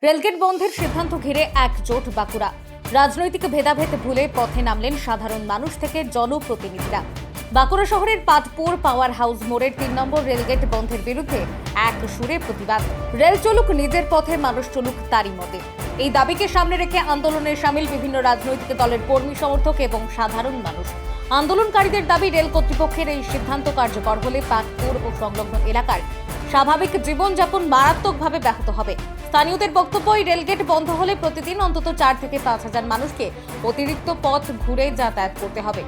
Rail gate বন্ধের সিদ্ধান্ত ঘিরে একজোট বাঁকুড়া। রাজনৈতিক ভেদাভেদ ভুলে পথে নামলেন সাধারণ মানুষ থেকে জনপ্রতিনিধিরা। বাঁকুড়া শহরের পাতপুর পাওয়ার হাউস মোড়ের 3 নম্বর রেলগেট বন্ধের বিরুদ্ধে এক সুরে প্রতিবাদ। রেল চলুক নিজের পথে, মানুষ চলুক তারই মতে, এই দাবিকে সামনে রেখে আন্দোলনে সামিল বিভিন্ন রাজনৈতিক দলের কর্মী সমর্থক এবং সাধারণ মানুষ। আন্দোলনকারীদের দাবি, রেল কর্তৃপক্ষের এই সিদ্ধান্ত কার্যকর হলে পাতপুর ও সংলগ্ন এলাকার স্বাভাবিক জীবনযাপন মারাত্মকভাবে ব্যাহত হবে। স্থানীয়দের বক্তব্য, এই রেলগেট বন্ধ হলে প্রতিদিন অন্তত 4 থেকে 5 হাজার মানুষকে অতিরিক্ত পথ ঘুরে যাতায়াত করতে হবে।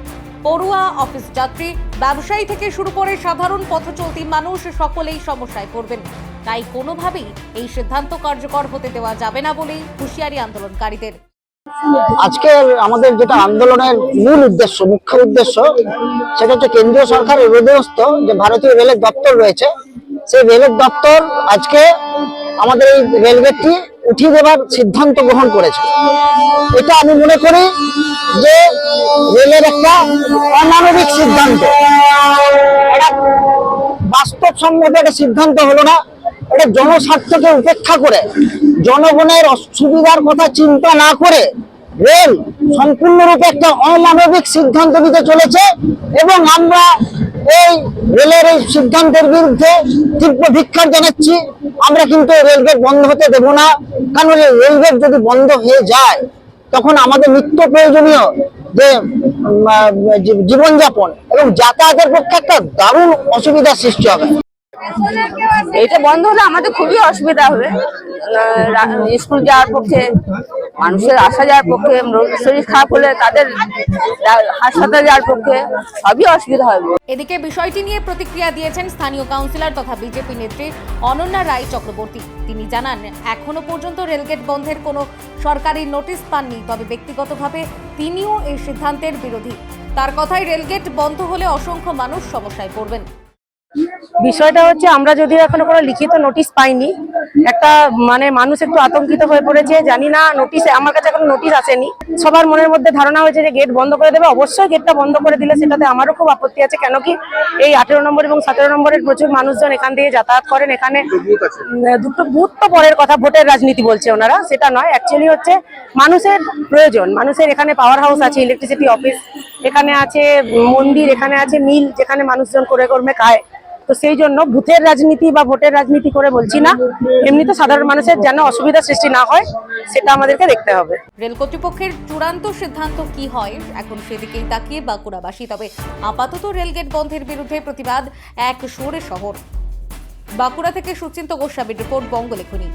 পড়ুয়া, অফিস যাত্রী, ব্যবসায়ী থেকে শুরু করে সাধারণ পথচলতি মানুষ সকলেই সমস্যায় পড়বেন। তাই কোনোভাবেই এই সিদ্ধান্ত কার্যকর হতে দেওয়া যাবে না বলেই হুঁশিয়ারি আন্দোলনকারীদের। আজকে আমাদের যেটা আন্দোলনের মূল উদ্দেশ্য, মুখ্য উদ্দেশ্য, সেটা হচ্ছে কেন্দ্রীয় সরকারের অধীনস্থ যে ভারতীয় রেলের দপ্তর রয়েছে, সেই রেলের দপ্তর আজকে আমাদের এই রেলগেটটি উঠিয়ে দেওয়ার সিদ্ধান্ত গ্রহণ করেছে। এটা আমি মনে করি যে রেলের একটা অমানবিক সিদ্ধান্ত, এটা বাস্তবসম্মত একটা সিদ্ধান্ত হলো না। এটা জনস্বার্থকে উপেক্ষা করে, জনগণের সুবিধার কথা চিন্তা না করে রেল সম্পূর্ণরূপে একটা অমানবিক সিদ্ধান্ত নিতে চলেছে এবং আমরা এই রেলের এই সিদ্ধান্তের বিরুদ্ধে তীব্র ধিক্কার জানাচ্ছি। আমরা কিন্তু রেলগেট বন্ধ হতে দেব না, কারণ রেলগেট যদি বন্ধ হয়ে যায় তখন আমাদের নিত্য প্রয়োজনীয় যে জীবনযাপন এবং যাতায়াতের পক্ষে একটা দারুণ অসুবিধার সৃষ্টি হবে। এটা বন্ধ হলে আমাদের খুবই অসুবিধা হবে। স্কুল যাওয়ার পক্ষে, মানুষের আসা যাওয়ার পক্ষে, শরীর খারাপ হলে তাদের হাসপাতালে যাওয়ার পক্ষে সবই অসুবিধা হবে। এদিকে বিষয়টি নিয়ে প্রতিক্রিয়া দিয়েছেন স্থানীয় কাউন্সিলর তথা বিজেপি নেত্রী অনন্যা রায় চক্রবর্তী। তিনি জানান, এখনো পর্যন্ত রেলগেট বন্ধের কোনো সরকারি নোটিশ পাননি, তবে ব্যক্তিগতভাবে তিনিও এই সিদ্ধান্তের বিরোধী। তার কথায়, রেলগেট বন্ধ হলে অসংখ্য মানুষ সমস্যায় পড়বেন। বিষয়টা হচ্ছে, আমরা যদিও এখনো কোনো লিখিত নোটিশ পাইনি, একটা মানুষ একটু আতঙ্কিত হয়ে পড়েছে। জানি না, নোটিশ আমার কাছে এখন নোটিশ আসেনি। সবার মনের মধ্যে ধারণা হয়েছে যে গেট বন্ধ করে দেবে। অবশ্যই গেটটা বন্ধ করে দিলে সেটাতে আমারও খুব আপত্তি আছে। কেন কি, এই 18 নম্বর এবং 17 নম্বরের প্রচুর মানুষজন এখান দিয়ে যাতায়াত করেন। এখানে দুটো বুথ তো পরের কথা, ভোটের রাজনীতি বলছে ওনারা, সেটা নয়। অ্যাকচুয়ালি হচ্ছে মানুষের প্রয়োজন। মানুষের এখানে পাওয়ার হাউস আছে, ইলেকট্রিসিটি অফিস এখানে আছে, মন্দির এখানে আছে, মিল যেখানে মানুষজন করে কর্মে খায়। তো সেই জন্য বুথের রাজনীতি বা ভোটের রাজনীতি করে বলছি না, এমনি তো সাধারণ মানুষের যেন অসুবিধা সৃষ্টি না হয় সেটা আমাদেরকে দেখতে হবে। রেল কর্তৃপক্ষের চূড়ান্ত সিদ্ধান্ত কি হয় এখন সেদিকেই তাকিয়ে বাঁকুড়াবাসী। তবে আপাতত রেলগেট বন্ধের বিরুদ্ধে প্রতিবাদ এক সুরে শহর। বাঁকুড়া থেকে সুচিন্ত গোস্বামীর রিপোর্ট, বঙ্গলেখনী।